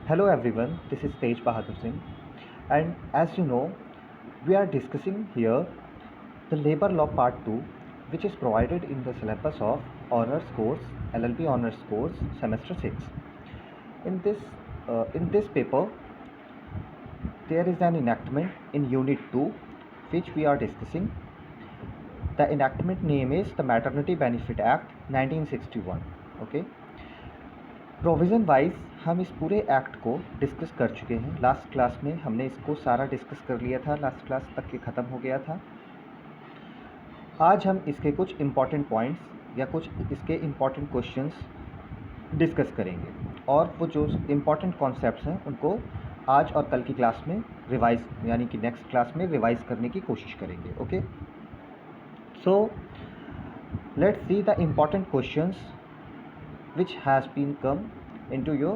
Hello everyone, this is Tej Bahadur Singh, and as you know, we are discussing here the Labor Law Part 2, which is provided in the syllabus of Honours Course, LLB Honours Course, Semester 6. In this paper, there is an enactment in Unit 2, which we are discussing. The enactment name is the Maternity Benefit Act 1961. Okay. Provision wise हम इस पूरे act को discuss कर चुके हैं। Last class में हमने इसको सारा डिस्कस कर लिया था, लास्ट क्लास तक ये ख़त्म हो गया था। आज हम इसके कुछ इम्पॉर्टेंट पॉइंट्स या कुछ इसके इम्पॉर्टेंट क्वेश्चंस डिस्कस करेंगे और वो जो इम्पॉर्टेंट कॉन्सेप्ट्स हैं उनको आज और कल की क्लास में रिवाइज यानी कि नेक्स्ट क्लास में रिवाइज करने की कोशिश करेंगे। Okay, so let's see the important questions which has been come into your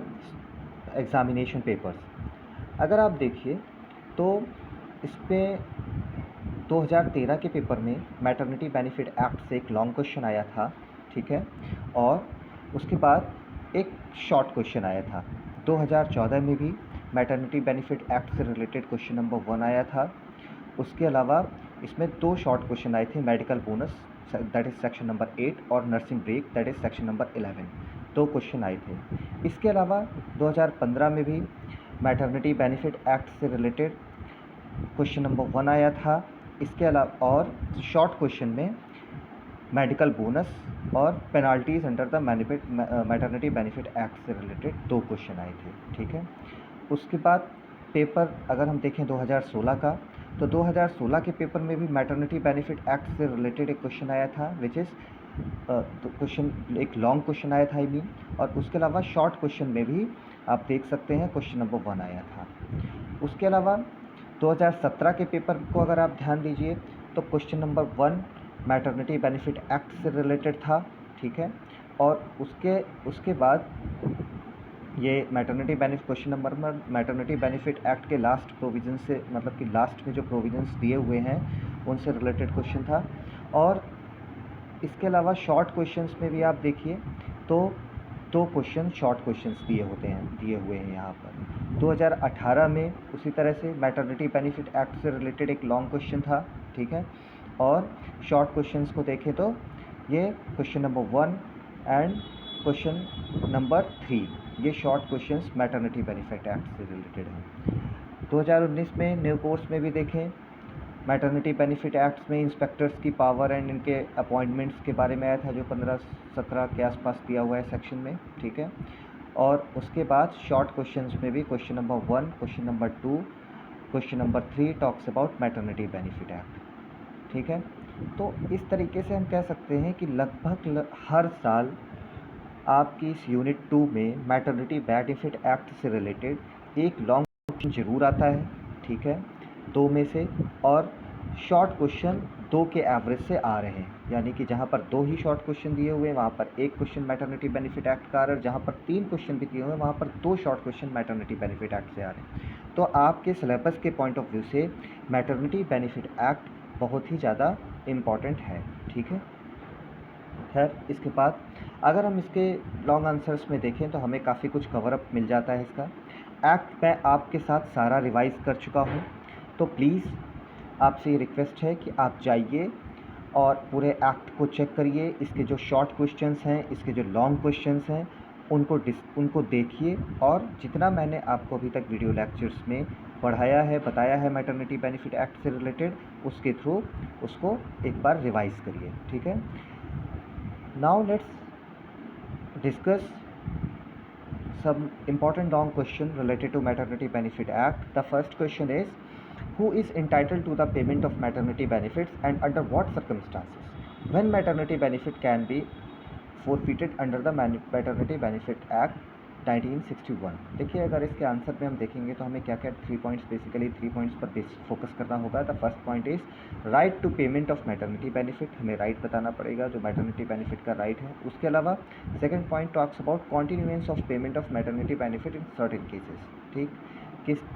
examination papers। अगर आप देखिए तो इसमें 2013 के पेपर में मैटरनिटी बेनिफिट एक्ट से एक लॉन्ग क्वेश्चन आया था, ठीक है, और उसके बाद एक शॉर्ट क्वेश्चन आया था। 2014 में भी मैटरनिटी बेनिफिट एक्ट से रिलेटेड क्वेश्चन नंबर 1 आया था। उसके अलावा इसमें 2 शॉर्ट क्वेश्चन आए थे, medical bonus that is section number 8 और nursing break that is section number 11, 2 question आए थे। इसके अलावा 2015 में भी मैटरनिटी बेनिफिट एक्ट से रिलेटेड क्वेश्चन नंबर 1 आया था। इसके अलावा और शॉर्ट क्वेश्चन में मेडिकल बोनस और penalties under the maternity benefit act से रिलेटेड 2 क्वेश्चन आए थे, ठीक है। उसके बाद पेपर अगर हम देखें 2016 का, तो 2016 के पेपर में भी मैटरनिटी बेनिफिट एक्ट से रिलेटेड एक क्वेश्चन आया था, विच इज़ तो क्वेश्चन एक लॉन्ग क्वेश्चन आया था आई मीन, और उसके अलावा शॉर्ट क्वेश्चन में भी आप देख सकते हैं क्वेश्चन नंबर 1 आया था। उसके अलावा 2017 के पेपर को अगर आप ध्यान दीजिए तो question number 1 maternity benefit act से रिलेटेड था, ठीक है, और उसके बाद ये maternity benefit question number maternity benefit act के लास्ट प्रोविज़न से, मतलब कि लास्ट में जो प्रोविज़न्स दिए हुए हैं उनसे रिलेटेड क्वेश्चन था। और इसके अलावा शॉर्ट क्वेश्चंस में भी आप देखिए तो 2 क्वेश्चन शॉर्ट क्वेश्चंस दिए हुए हैं यहाँ पर। 2018 में उसी तरह से मैटरनिटी बेनिफिट एक्ट से रिलेटेड एक लॉन्ग क्वेश्चन था, ठीक है, और शॉर्ट क्वेश्चंस को देखें तो ये question number 1 and question number 3, ये short questions maternity benefit act से रिलेटेड हैं। 2019 में न्यू कोर्स में भी देखें, मैटरनिटी बेनिफिट एक्ट्स में इंस्पेक्टर्स की पावर एंड इनके अपॉइंटमेंट्स के बारे में आया था, जो 15-17 के आसपास दिया हुआ है सेक्शन में, ठीक है। और उसके बाद शॉर्ट क्वेश्चंस में भी question number 1, question number 2, question number 3 talks about maternity benefit act, ठीक है। तो इस तरीके से हम कह सकते हैं कि लगभग हर साल आपकी इस यूनिट 2 में मैटरनिटी बेनिफिट एक्ट से रिलेटेड एक लॉन्ग क्वेश्चन जरूर आता है, ठीक है, 2 में से, और शॉर्ट क्वेश्चन 2 के एवरेज से आ रहे हैं, यानी कि जहाँ पर 2 ही शॉर्ट क्वेश्चन दिए हुए हैं वहाँ पर 1 क्वेश्चन मैटरनिटी बेनिफिट एक्ट का आ रहा है, जहाँ पर 3 क्वेश्चन भी दिए हुए हैं वहाँ पर 2 short question maternity benefit act से आ रहे हैं। तो आपके सिलेबस के पॉइंट ऑफ व्यू से मैटरनिटी बेनिफिट एक्ट बहुत ही ज़्यादा इम्पॉर्टेंट है, ठीक है। खैर, इसके बाद अगर हम इसके लॉन्ग आंसर्स में देखें तो हमें काफ़ी कुछ कवर अप मिल जाता है। इसका एक्ट मैं आपके साथ सारा रिवाइज़ कर चुका हूँ, तो प्लीज़ आपसे ये रिक्वेस्ट है कि आप जाइए और पूरे एक्ट को चेक करिए। इसके जो शॉर्ट क्वेश्चंस हैं, इसके जो लॉन्ग क्वेश्चंस हैं, उनको देखिए, और जितना मैंने आपको अभी तक वीडियो लेक्चर्स में पढ़ाया है, बताया है मैटरनिटी बेनिफिट एक्ट से रिलेटेड, उसके थ्रू उसको एक बार रिवाइज़ करिए, ठीक है। Now let's discuss some important long question related to Maternity Benefit Act. The first question is, who is entitled to the payment of maternity benefits and under what circumstances? When maternity benefit can be forfeited under the Maternity Benefit Act 1961। देखिए, अगर इसके answer में हम देखेंगे तो हमें क्या क्या 3 पॉइंट्स, बेसिकली 3 पॉइंट्स पर फोकस करना होगा। The first point is right to payment of maternity benefit, हमें राइट बताना पड़ेगा जो मैटरनिटी बेनिफिट का राइट है। उसके अलावा second point talks about continuance of payment of maternity benefit in certain cases, ठीक,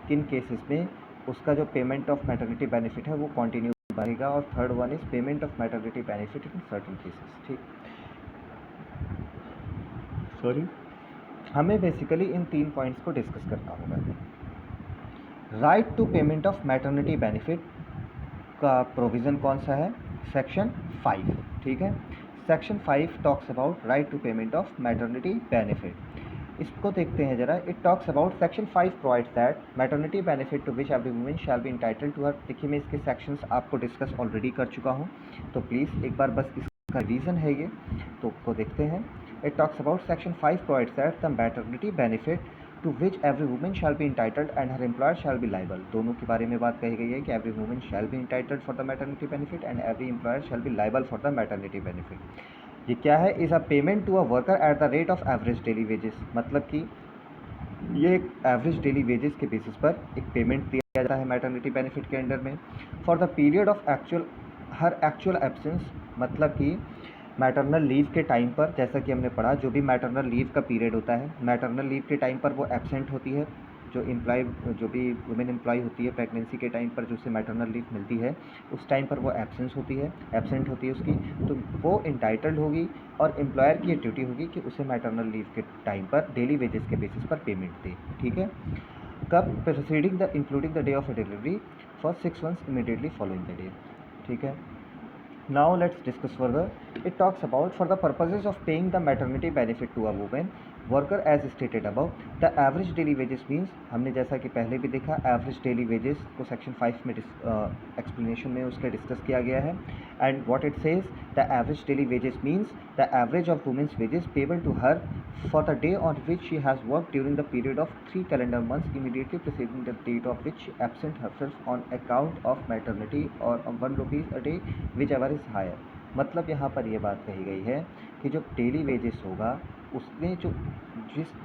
किन केसेस में उसका जो पेमेंट ऑफ मैटरनिटी बेनिफिट है वो कॉन्टिन्यू रहेगा। और third one is payment of maternity benefit in certain cases, ठीक, सॉरी, हमें बेसिकली इन 3 पॉइंट्स को डिस्कस करना होगा। Right to payment of maternity benefit का प्रोविज़न कौन सा है? सेक्शन 5, ठीक है। Section 5 talks about right to payment of maternity benefit. इसको देखते हैं जरा। It talks about section 5 provides that maternity benefit to which every women shall be entitled to her. देखिए मैं इसके सेक्शंस आपको डिस्कस ऑलरेडी कर चुका हूँ, तो प्लीज़ एक बार बस इसका रिवीजन है ये, तो उसको देखते हैं। It talks about section 5 provides that the maternity benefit to which every women shall be entitled and her employer shall be liable. दोनों के बारे में बात कही गई है कि every women shall be entitled for the maternity benefit and every employer shall be liable for the maternity benefit. ये क्या है? Is a payment to a worker at the rate of average daily wages. मतलब कि ये एक average daily wages के basis पर एक पेमेंट दिया जाता है मैटरनिटी बेनिफिट के अंडर में for the period of her actual absence. मतलब कि मैटरनल लीव के टाइम पर, जैसा कि हमने पढ़ा, जो भी मैटरनल लीव का पीरियड होता है, मैटरनल लीव के टाइम पर वो एब्सेंट होती है। जो भी वुमेन एम्प्लॉय होती है प्रेगनेंसी के टाइम पर, जो उसे मैटरनल लीव मिलती है, उस टाइम पर वो एब्सेंट होती है उसकी, तो वो इंटाइटल्ड होगी और एम्प्लॉयर की ये ड्यूटी होगी कि उसे मैटरनल लीव के टाइम पर डेली वेजेस के बेसिस पर पेमेंट दे, ठीक है। कब? Proceeding the including the day of delivery for 6 months immediately following the day, ठीक है। Now let's discuss further. It talks about for the purposes of paying the maternity benefit to a woman worker as stated above, the average daily wages means, हमने जैसा कि पहले भी देखा average daily wages को section 5 में explanation में उसका डिस्कस किया गया है। And what it says, the average daily wages means the average of women's wages payable to her for the day on which she has worked during the period of 3 calendar months immediately preceding the date of which she absent herself on account of maternity or ₹1 a day whichever is higher। मतलब यहाँ पर ये बात कही गई है कि जो डेली वेजेस होगा उसने जिस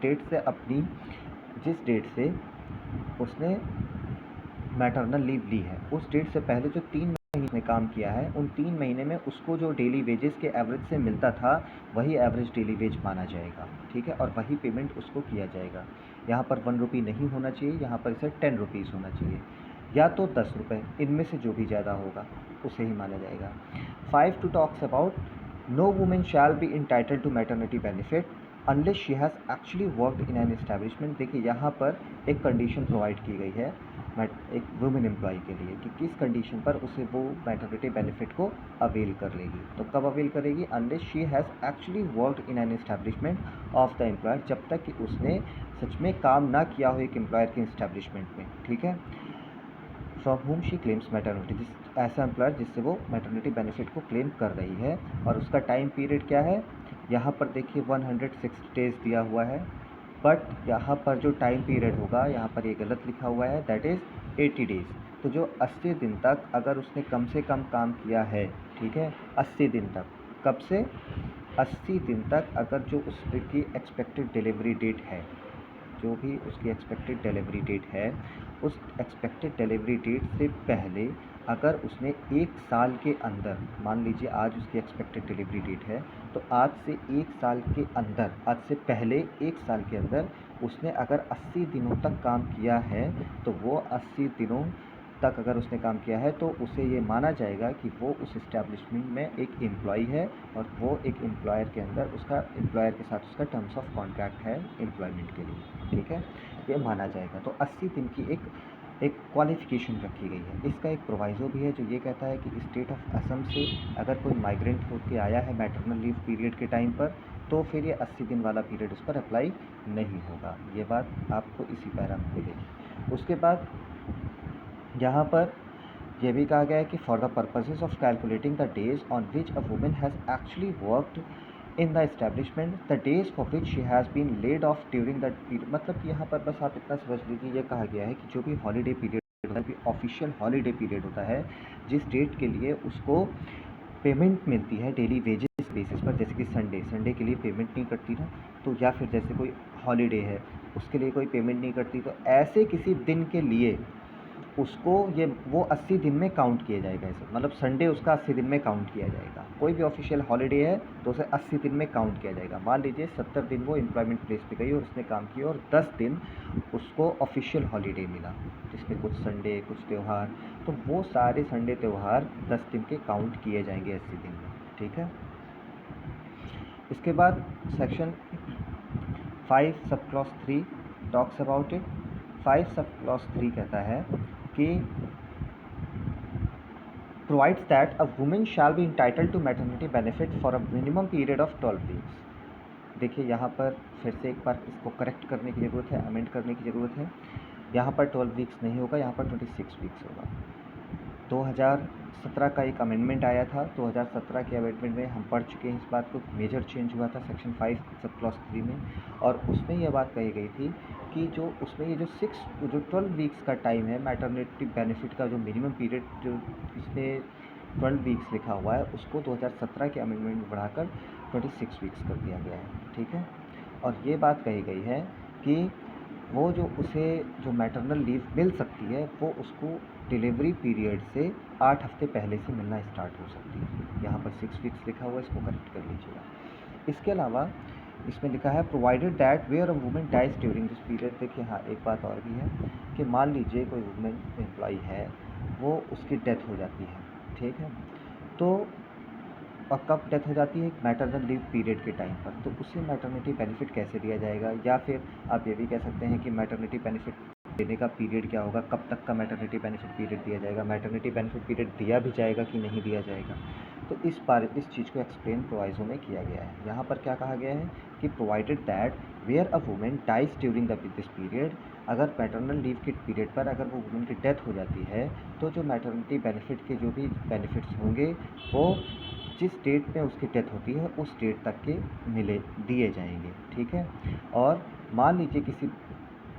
डेट से उसने मैटरनल लीव ली है, उस डेट से पहले जो 3 महीने में काम किया है, उन 3 महीने में उसको जो डेली वेजेस के एवरेज से मिलता था वही एवरेज डेली वेज माना जाएगा, ठीक है, और वही पेमेंट उसको किया जाएगा। यहाँ पर ₹1 नहीं होना चाहिए, यहाँ पर इसे ₹10 होना चाहिए, या तो ₹10, इनमें से जो भी ज़्यादा होगा उसे ही माना जाएगा। 5 two talks about no women shall be entitled to maternity benefit unless she has actually worked in an establishment. देखिए यहाँ पर एक कंडीशन प्रोवाइड की गई है एक वुमेन एम्प्लॉय के लिए कि किस कंडीशन पर उसे वो मैटरनिटी बेनिफिट को अवेल कर लेगी। तो कब अवेल करेगी? Unless she has actually worked in an establishment of the employer, जब तक कि उसने सच में काम ना किया हो एक एम्प्लॉयर के एस्टैब्लिशमेंट में, ठीक है। From home she claims maternity, ऐसा एम्प्लॉयर जिससे वो मैटरनिटी बेनिफिट को क्लेम कर रही है, और उसका टाइम पीरियड क्या है? यहाँ पर देखिए 160 डेज़ दिया हुआ है, बट यहाँ पर जो टाइम पीरियड होगा यहाँ पर ये गलत लिखा हुआ है, दैट इज़ 80 डेज़। तो जो 80 दिन तक अगर उसने कम से कम काम किया है, ठीक है, 80 दिन तक, कब से? 80 दिन तक अगर जो उसकी एक्सपेक्टेड डिलीवरी डेट है, जो भी उसकी एक्सपेक्टेड डिलीवरी डेट है, उस एक्सपेक्टेड डिलीवरी डेट से पहले अगर उसने 1 साल के अंदर, मान लीजिए आज उसकी एक्सपेक्टेड डिलीवरी डेट है, तो आज से 1 साल के अंदर, आज से पहले 1 साल के अंदर उसने अगर 80 दिनों तक काम किया है, तो वो 80 दिनों तक अगर उसने काम किया है तो उसे ये माना जाएगा कि वो उस इस्टेब्लिशमेंट में एक एम्प्लॉई है, और वो एक एम्प्लॉयर के अंदर उसका एम्प्लॉयर के साथ उसका टर्म्स ऑफ कॉन्ट्रैक्ट है एम्प्लॉयमेंट के लिए, ठीक है, ये माना जाएगा। तो 80 दिन की एक क्वालिफ़िकेशन रखी गई है। इसका एक प्रोवाइज़ो भी है जो ये कहता है कि स्टेट ऑफ असम से अगर कोई माइग्रेंट होकर आया है मैटरनल लीव पीरियड के टाइम पर, तो फिर ये 80 दिन वाला पीरियड उस पर अप्लाई नहीं होगा। ये बात आपको इसी पैरा में मिलेगी। उसके बाद यहाँ पर यह भी कहा गया है कि for the purposes of calculating the days on which a women has actually worked in the establishment the days for which she has been laid off during that period. मतलब कि यहाँ पर बस आप इतना समझ लीजिए, ये कहा गया है कि जो भी हॉलीडे पीरियड होता है, ऑफिशियल हॉलीडे पीरियड होता है, जिस डेट के लिए उसको पेमेंट मिलती है डेली वेजेस बेसिस पर, जैसे कि संडे के लिए पेमेंट नहीं करती ना, तो या फिर जैसे कोई हॉलीडे है उसके लिए कोई पेमेंट नहीं करती, तो ऐसे किसी दिन के लिए उसको वो 80 दिन में काउंट किया जाएगा। ऐसे मतलब संडे उसका 80 दिन में काउंट किया जाएगा। कोई भी ऑफिशियल हॉलीडे है तो उसे 80 दिन में काउंट किया जाएगा। मान लीजिए 70 दिन वो एम्प्लॉयमेंट प्लेस पे गई और उसने काम किया, और 10 दिन उसको ऑफिशियल हॉलीडे मिला, जिसमें कुछ संडे, कुछ त्यौहार, तो वो सारे संडे त्यौहार 10 दिन के काउंट किए जाएंगे 80 दिन में, ठीक है। इसके बाद section 5 sub clause 3 talks about it. 5 sub clause 3 कहता है कि provides that a women shall be entitled to maternity benefit for a minimum period of 12 weeks. देखिए यहाँ पर फिर से एक बार इसको करेक्ट करने की ज़रूरत है, अमेंड करने की ज़रूरत है। यहाँ पर 12 वीक्स नहीं होगा, यहाँ पर 26 वीक्स होगा। 2017 का एक अमेंडमेंट आया था, 2017 के अमेंडमेंट में हम पढ़ चुके हैं इस बात को। मेजर चेंज हुआ था सेक्शन 5 सब क्लॉज 3 में, और उसमें यह बात कही गई थी कि जो उसमें ये जो 12 वीक्स का टाइम है मैटरनिटी बेनिफिट का, जो मिनिमम पीरियड जो इसमें 12 वीक्स लिखा हुआ है, उसको 2017 के अमेंडमेंट में बढ़ाकर 26 वीक्स कर दिया गया है। ठीक है, और ये बात कही गई है कि वो जो उसे जो मैटरनल लीव मिल सकती है वो उसको डिलीवरी पीरियड से 8 हफ्ते पहले से मिलना स्टार्ट हो सकती है। यहाँ पर 6 वीक्स लिखा हुआ है, इसको करेक्ट कर लीजिएगा। इसके अलावा इसमें लिखा है provided that where a women dies during this period. देखिए हाँ, एक बात और भी है कि मान लीजिए कोई वुमेन एम्प्लॉई है, वो उसकी डेथ हो जाती है, ठीक है, तो और कब डेथ हो जाती है, मैटरनल लीव पीरियड के टाइम पर, तो उसे मैटरनिटी बेनिफिट कैसे दिया जाएगा, या फिर आप ये भी कह सकते हैं कि मैटरनिटी बेनिफिट देने का पीरियड क्या होगा, कब तक का मैटरनिटी बेनिफिट पीरियड दिया जाएगा, मैटरनिटी बेनिफिट पीरियड दिया भी जाएगा कि नहीं दिया जाएगा। तो इस चीज़ को एक्सप्लेन प्रोवाइजो में किया गया है। यहाँ पर क्या कहा गया है कि provided that where a women dies during this period, अगर मैटरनल लीव के पीरियड पर अगर वो वुमेन की डेथ हो जाती है, तो जो मैटरनिटी बेनिफिट के जो भी बेनिफिट्स होंगे वो जिस डेट में उसकी डेथ होती है उस डेट तक के दिए जाएंगे। ठीक है, और मान लीजिए किसी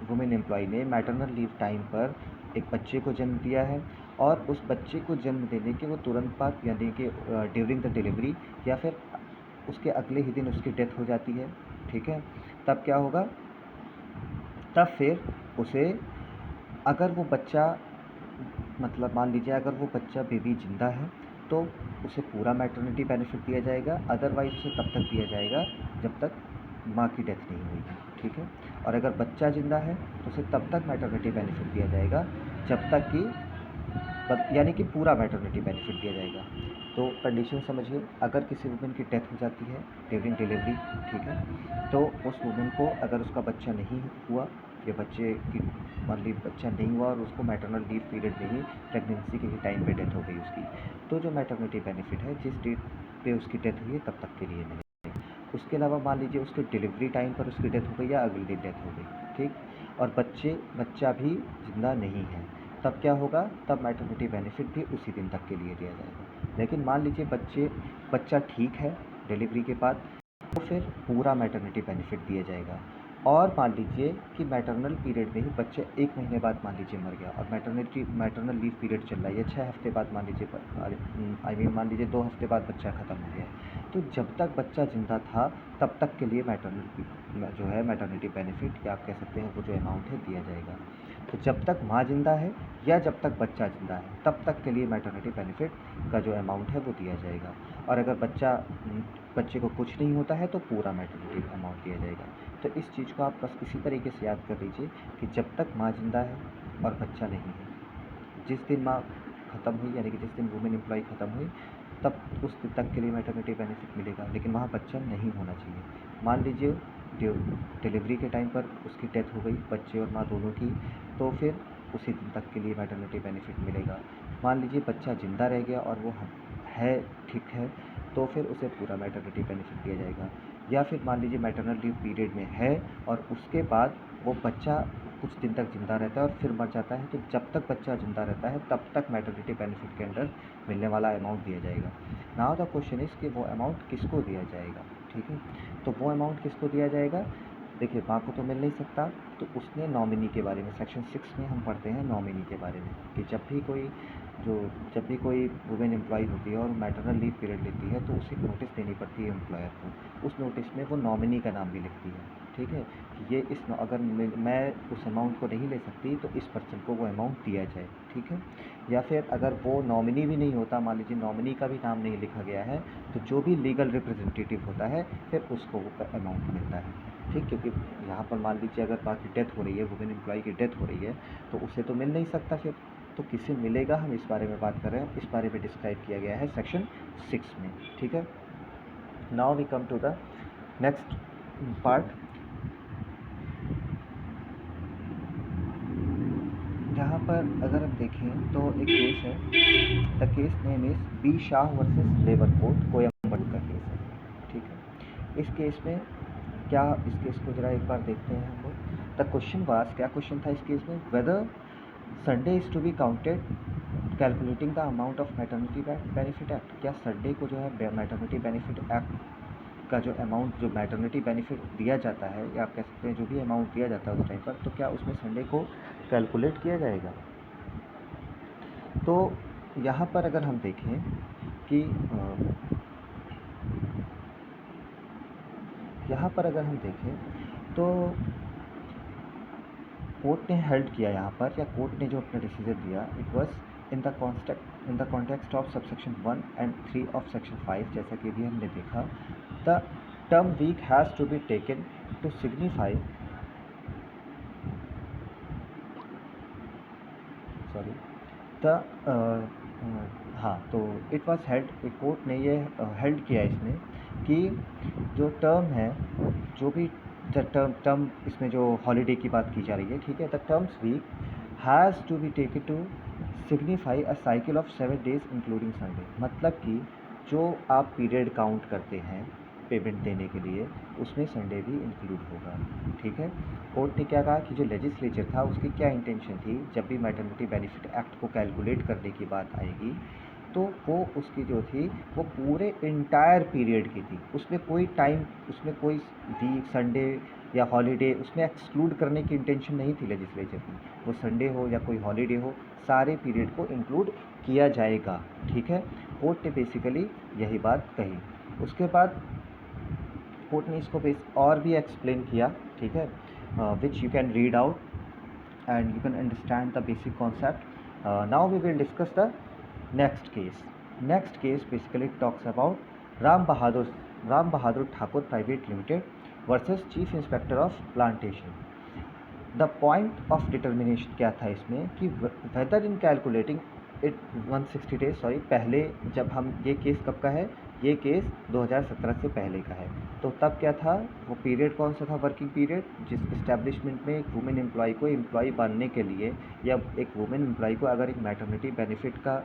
वुमेन एम्प्लॉई ने मैटरनल लीव टाइम पर एक बच्चे को जन्म दिया है, और उस बच्चे को जन्म देने के वो तुरंत बाद, यानी कि ड्यूरिंग द डिलीवरी या फिर उसके अगले ही दिन उसकी डेथ हो जाती है, ठीक है, तब क्या होगा, तब फिर उसे, अगर वो बच्चा, मतलब मान लीजिए अगर वो बच्चा बेबी जिंदा है तो उसे पूरा मैटरनिटी बेनिफिट दिया जाएगा, अदरवाइज उसे तब तक दिया जाएगा जब तक माँ की डेथ नहीं हुई। ठीक है, और अगर बच्चा जिंदा है तो उसे तब तक मैटरनिटी बेनिफिट दिया जाएगा जब तक कि, यानी कि पूरा मैटरनिटी बेनिफिट दिया जाएगा। तो कंडीशन समझिए, अगर किसी वुमेन की डेथ हो जाती है ड्यूरिंग डिलीवरी, ठीक है, तो उस वुमेन को अगर उसका बच्चा नहीं हुआ, या बच्चे की मान लीजिए बच्चा नहीं हुआ और उसको मैटरनल लीव पीरियड में ही प्रेगनेंसी के टाइम पे डेथ हो गई उसकी, तो जो मैटरनिटी बेनिफिट है जिस डेट पे उसकी डेथ हुई है तब तक के लिए मिलेगा। उसके अलावा मान लीजिए उसके डिलीवरी टाइम पर उसकी डेथ हो गई या अगले दिन डेथ हो गई, ठीक, और बच्चा भी जिंदा नहीं है, तब क्या होगा, तब मैटरनिटी बेनिफिट भी उसी दिन तक के लिए दिया जाएगा। लेकिन मान लीजिए बच्चा ठीक है डिलीवरी के बाद, तो फिर पूरा मैटरनिटी बेनिफिट दिया जाएगा। और मान लीजिए कि मैटरनल पीरियड में ही बच्चे 1 महीने बाद मान लीजिए मर गया, और मैटरनल लीव पीरियड चल रहा है, या 6 हफ्ते बाद मान लीजिए मान लीजिए 2 हफ्ते बाद बच्चा ख़त्म हो गया, तो जब तक बच्चा ज़िंदा था तब तक के लिए जो है मैटरनिटी बेनिफिट, या आप कह सकते हैं वो जो अमाउंट है दिया जाएगा। तो जब तक माँ जिंदा है या जब तक बच्चा जिंदा है तब तक के लिए मैटरनिटी बेनिफिट का जो अमाउंट है वो दिया जाएगा, और अगर बच्चे को कुछ नहीं होता है तो पूरा मैटरनिटी अमाउंट दिया जाएगा। तो इस चीज़ को आप बस इसी तरीके से याद कर लीजिए कि जब तक माँ जिंदा है और बच्चा नहीं है, जिस दिन माँ ख़त्म हुई, यानी कि जिस दिन वुमेन एम्प्लॉय ख़त्म हुई, तब उस दिन तक के लिए मैटरनिटी बेनिफिट मिलेगा, लेकिन वहाँ बच्चा नहीं होना चाहिए। मान लीजिए डिलीवरी के टाइम पर उसकी डेथ हो गई, बच्चे और माँ दोनों की, तो फिर उसी दिन तक के लिए मैटरनिटी बेनिफिट मिलेगा। मान लीजिए बच्चा ज़िंदा रह गया और वो है, ठीक है, तो फिर उसे पूरा मैटरनिटी बेनिफिट दिया जाएगा। या फिर मान लीजिए मैटरनल लीव पीरियड में है और उसके बाद वो बच्चा कुछ दिन तक ज़िंदा रहता है और फिर मर जाता है, तो जब तक बच्चा ज़िंदा रहता है तब तक मैटरनिटी बेनिफिट के अंडर मिलने वाला अमाउंट दिया जाएगा। नाउ द क्वेश्चन इज़ कि वो अमाउंट किसको दिया जाएगा। ठीक है, तो वो अमाउंट किसको दिया जाएगा, देखिए माँ को तो मिल नहीं सकता, तो उसने नॉमिनी के बारे में, सेक्शन 6 में हम पढ़ते हैं नॉमिनी के बारे में, कि जब भी कोई वुमेन एम्प्लॉय होती है और मैटरनल लीव पीरियड लेती है तो उसे नोटिस देनी पड़ती है एम्प्लॉयर को। उस नोटिस में वो नॉमिनी का नाम भी लिखती है, ठीक है, कि ये अगर मैं उस अमाउंट को नहीं ले सकती तो इस पर्सन को वो अमाउंट दिया जाए। ठीक है, या फिर अगर वो नॉमिनी भी नहीं होता, मान लीजिए नॉमिनी का भी नाम नहीं लिखा गया है, तो जो भी लीगल रिप्रेजेंटेटिव होता है फिर उसको वो अमाउंट मिलता है। ठीक, क्योंकि यहाँ पर मान लीजिए अगर बाकी डेथ हो रही है, वुमेन एम्प्लॉय की डेथ हो रही है, तो उसे तो मिल नहीं सकता, फिर तो किसे मिलेगा, हम इस बारे में बात कर रहे हैं, इस बारे में डिस्क्राइब किया गया है सेक्शन 6 में। ठीक है, now we come to the next part, यहाँ पर अगर हम देखें तो एक केस है, the case name is B Shah versus labour court, Coimbatore का केस है, ठीक है। इस केस में क्या, इस केस को जरा एक बार देखते हैं हम लोग। द क्वेश्चन वाज, क्या क्वेश्चन था इस केस में, whether Sunday is to be counted calculating the amount of maternity benefit act, क्या संडे को जो है मैटरनिटी बेनिफिट एक्ट का जो अमाउंट, जो मैटरनिटी बेनिफिट दिया जाता है, या आप कह सकते हैं जो भी अमाउंट दिया जाता है उस टाइम पर, तो क्या उसमें संडे को कैलकुलेट किया जाएगा। तो यहाँ पर अगर हम देखें कि यहाँ पर अगर हम देखें तो कोर्ट ने हेल्ड किया यहाँ पर, या कोर्ट ने जो अपना डिसीजन दिया, it was in the context of subsection 1 and 3 of section 5, जैसा कि भी हमने देखा। The term week has to be taken to signify, sorry, the हाँ, तो इट वाज हेल्ड, कोर्ट ने ये हेल्ड किया इसमें कि जो टर्म है, जो भी टर्म इसमें जो हॉलीडे की बात की जा रही है, ठीक है, the terms week has to be taken to signify a cycle of 7 days including Sunday, मतलब कि जो आप पीरियड काउंट करते हैं पेमेंट देने के लिए, उसमें संडे भी इंक्लूड होगा, ठीक है। कोर्ट ने क्या कहा कि जो लेजिस्लेचर था उसकी क्या इंटेंशन थी, जब भी मैटरनिटी बेनिफिट एक्ट को कैलकुलेट करने की बात आएगी, तो वो उसकी जो थी वो पूरे इंटायर पीरियड की थी, उसमें कोई टाइम, उसमें कोई वीक, संडे या हॉलीडे उसमें एक्सक्लूड करने की इंटेंशन नहीं थी लेजिस्लेचर की। वो संडे हो या कोई हॉलीडे हो, सारे पीरियड को इंक्लूड किया जाएगा, ठीक है। कोर्ट ने बेसिकली यही बात कही। उसके बाद कोर्ट ने इसको और भी एक्सप्लेन किया, ठीक है, which you can read out and you can understand the basic concept. Now we will discuss the next case. Next case basically talks about Ram Bahadur Thakur Private Limited versus Chief Inspector of Plantation. The point of determination क्या था इसमें कि whether in calculating it 160 days, sorry, पहले जब हम, ये case कब का है, ये केस 2017 से पहले का है। तो तब क्या था, वो पीरियड कौन सा था, वर्किंग पीरियड, जिस इस्टेब्लिशमेंट में एक वुमेन एम्प्लॉय को एम्प्लॉय बनने के लिए, या एक वुमेन एम्प्लॉय को अगर एक मैटरनिटी बेनिफिट का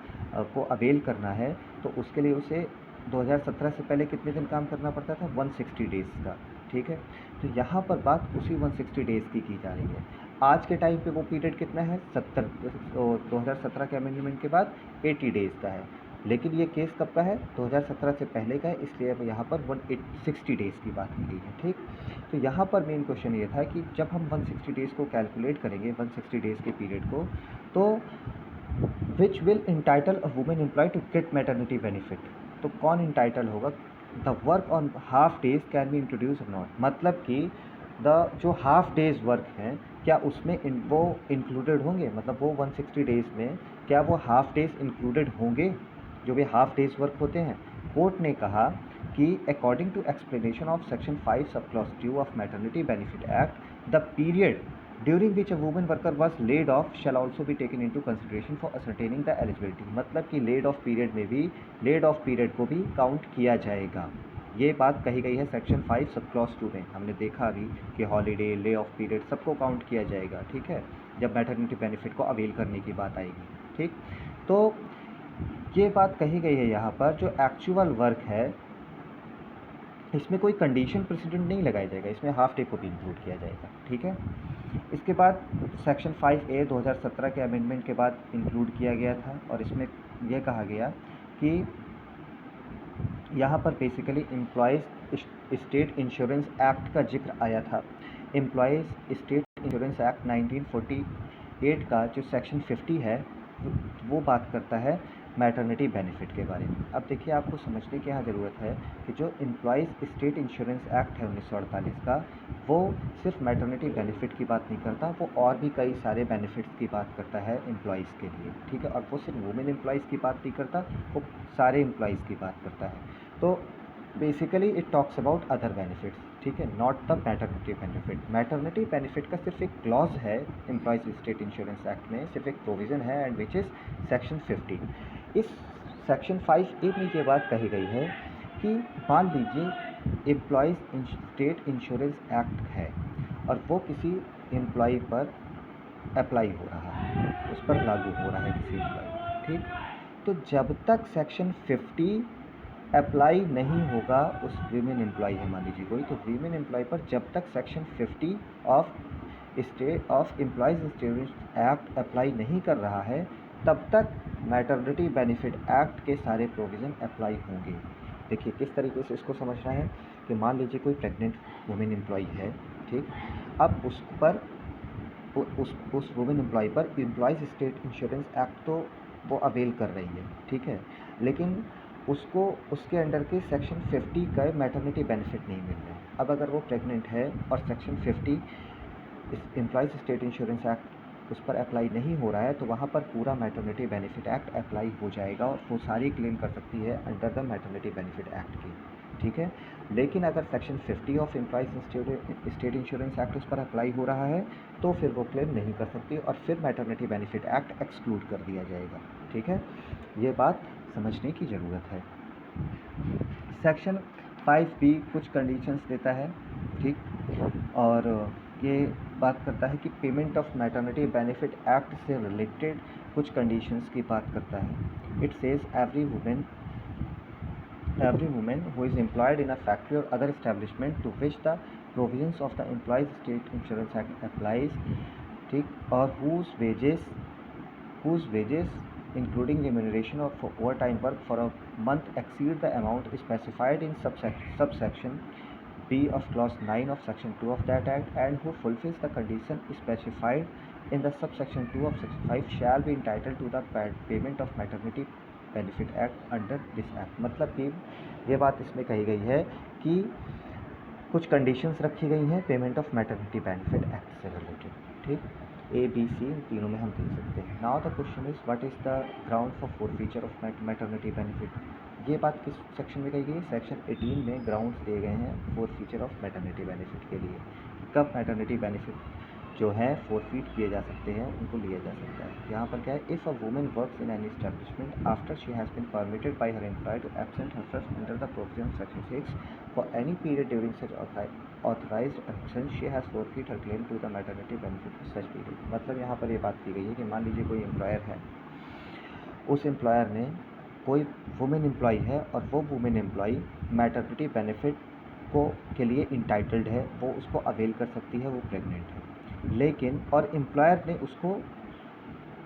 को अवेल करना है, तो उसके लिए उसे 2017 से पहले कितने दिन काम करना पड़ता था, 160 डेज़ का, ठीक है। तो यहाँ पर बात उसी 160 डेज़ की जा रही है। आज के टाइम पे वो पीरियड कितना है, 2017 के अमेंडमेंट के बाद 80 डेज़ का है, लेकिन ये केस कब का है, 2017 से पहले का है, इसलिए अब यहाँ पर 160 डेज़ की बात की गई है, ठीक। तो यहाँ पर मेन क्वेश्चन ये था कि जब हम 160 डेज़ को कैलकुलेट करेंगे, 160 डेज़ के पीरियड को, तो which will entitle a women employ to get maternity benefit, तो कौन इंटाइटल होगा। The work on half days can be introduce और नॉट, मतलब कि द जो हाफ डेज वर्क हैं, क्या उसमें वो इंक्लूडेड होंगे, मतलब वो 160 डेज़ में क्या वो हाफ डेज इंक्लूडेड होंगे, जो भी हाफ डेज वर्क होते हैं। कोर्ट ने कहा कि according to explanation of section 5 sub clause 2 of maternity benefit act, the period during which a women worker was laid off shall also भी taken into consideration for ascertaining the eligibility, मतलब कि laid off period में भी, laid off period को भी count किया जाएगा। ये बात कही गई है सेक्शन 5 सब क्लॉज 2 में। हमने देखा अभी कि हॉलीडे, ले ऑफ पीरियड सबको काउंट किया जाएगा, ठीक है, जब मैटरनिटी बेनिफिट को अवेल करने की बात आएगी, ठीक। तो ये बात कही गई है यहाँ पर, जो एक्चुअल वर्क है इसमें कोई कंडीशन प्रेसिडेंट नहीं लगाया जाएगा, इसमें हाफ डे को भी इंक्लूड किया जाएगा, ठीक है। इसके बाद सेक्शन 5A 2017 के अमेंडमेंट के बाद इंक्लूड किया गया था, और इसमें यह कहा गया कि यहाँ पर basically employees state insurance act का जिक्र आया था। एम्प्लॉयज़ स्टेट इंश्योरेंस एक्ट 1948 का जो सेक्शन 50 है, वो बात करता है मैटरनिटी बेनिफिट के बारे में। अब देखिए, आपको समझने की यहाँ ज़रूरत है कि जो एम्प्लॉयज़ स्टेट इंश्योरेंस एक्ट है 1948 का, वो सिर्फ मैटरनिटी बेनिफिट की बात नहीं करता, वो और भी कई सारे बेनिफिट्स की बात करता है एम्प्लॉयज़ के लिए, ठीक है। और वो सिर्फ वुमेन एम्प्लॉयज़ की बात नहीं करता, वो सारे एम्प्लॉयज़ की बात करता है। तो basically it talks about other benefits, ठीक है, not the maternity benefit. Maternity benefit का सिर्फ एक क्लॉज है एम्प्लॉयज़ स्टेट इंश्योरेंस एक्ट में, सिर्फ एक प्रोविज़न है, एंड विच इज़ सेक्शन 50। इस सेक्शन 5A में ये बात कही गई है कि मान लीजिए एम्प्लॉयज़ स्टेट इंश्योरेंस एक्ट है, और वो किसी एम्प्लॉय पर अप्लाई हो रहा है, उस पर लागू हो रहा है किसी एम्प्लॉय, ठीक। तो जब तक सेक्शन 50 अप्लाई नहीं होगा उस वीमेन एम्प्लॉय है मान लीजिए कोई, तो वीमेन एम्प्लॉय पर जब तक section 50 of employees insurance act apply नहीं कर रहा है, तब तक मैटरनिटी बेनिफिट एक्ट के सारे प्रोविज़न अप्लाई होंगे। देखिए किस तरीके से इसको समझना है कि मान लीजिए कोई प्रेग्नेंट वुमेन एम्प्लॉय है, ठीक। अब उस पर उस वुमेन एम्प्लॉय पर एम्प्लॉयज़ स्टेट इंश्योरेंस एक्ट तो वो अवेल कर रही है, ठीक है, लेकिन उसको उसके अंडर के सेक्शन 50 का मैटरनिटी बेनिफिट नहीं मिल रहा है। अब अगर वो प्रेग्नेंट है और सेक्शन 50 इस एम्प्लॉयज़ स्टेट इंश्योरेंस एक्ट उस पर अप्लाई नहीं हो रहा है, तो वहाँ पर पूरा मैटरनिटी बेनिफिट एक्ट अप्लाई हो जाएगा और वो सारी क्लेम कर सकती है under the maternity benefit act की, ठीक है। लेकिन अगर section 50 of employees state insurance act उस पर अप्लाई हो रहा है तो फिर वो क्लेम नहीं कर सकती और फिर मैटरनिटी बेनिफिट एक्ट एक्सक्लूड कर दिया जाएगा, ठीक है। ये बात समझने की ज़रूरत है। सेक्शन 5B कुछ कंडीशंस देता है, ठीक, और ये बात करता है कि payment of maternity benefit act से रिलेटेड कुछ कंडीशंस की बात करता है। It says every women who is employed in a factory और other establishment to which the provisions of the employees state insurance act applies, ठीक, और whose wages including remuneration of overtime work for a month exceed the amount specified in subsection B of clause 9 of section 2 of that act, and who fulfills the condition specified in the subsection 2 of section 5 shall be entitled to the payment of maternity benefit act under this act। मतलब कि ये बात इसमें कही गई है कि कुछ कंडीशंस रखी गई हैं payment of maternity benefit act से रिलेटेड, ठीक। A, B, C तीनों में हम देख सकते हैं। Now the question is what is the ground for forfeiture of maternity benefit. ये बात किस सेक्शन में कही गई है? सेक्शन 18 में ग्राउंड्स दिए गए हैं फॉरफीचर ऑफ मैटरनिटी बेनिफिट के लिए। कब मैटरनिटी बेनिफिट जो है फॉरफीट किए जा सकते हैं, उनको लिया जा सकता है। यहाँ पर क्या है, if a women works in any establishment after she has been permitted by her employer to absent herself under the provision of section 6 for any period during such authorized absence she has forfeit her claim to the maternity benefit for such period। मतलब यहाँ पर ये बात की गई है कि मान लीजिए कोई एम्प्लॉयर है, उस एम्प्लॉयर ने कोई वुमेन एम्प्लॉय है और वो वुमेन एम्प्लॉय मैटरनिटी बेनिफिट के लिए इंटाइटल्ड है, वो उसको अवेल कर सकती है, वो प्रेग्नेंट है, लेकिन और एम्प्लॉयर ने उसको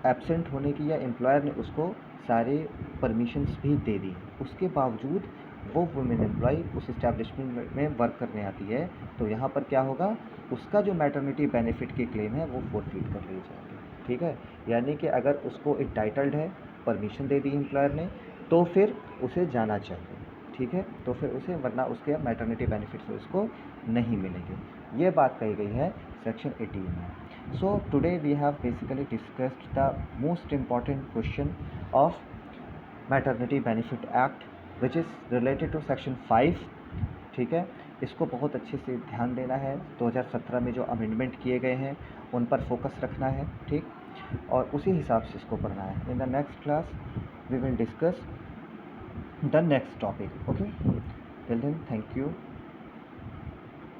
एब्सेंट होने की या एम्प्लॉयर ने उसको सारे परमिशंस भी दे दी, उसके बावजूद वो वुमेन एम्प्लॉय उस इस्टेब्लिशमेंट में वर्क करने आती है, तो यहाँ पर क्या होगा, उसका जो मैटरनिटी बेनिफिट की क्लेम है वो फॉरफीट कर ली जाएगी, ठीक है। यानी कि अगर उसको इंटाइटल्ड है, परमिशन दे दी एम्प्लॉयर ने, तो फिर उसे जाना चाहिए, ठीक है, तो फिर उसे, वरना उसके मैटरनिटी बेनिफिट्स उसको नहीं मिलेंगे। ये बात कही गई है सेक्शन 18 में। So today we have basically discussed the most important question of maternity benefit act which is related to section 5, ठीक है। इसको बहुत अच्छे से ध्यान देना है, 2017 में जो अमेंडमेंट किए गए हैं उन पर फोकस रखना है, ठीक, और उसी हिसाब से इसको पढ़ना है। In the next class we will discuss the next topic, okay. Till then thank you.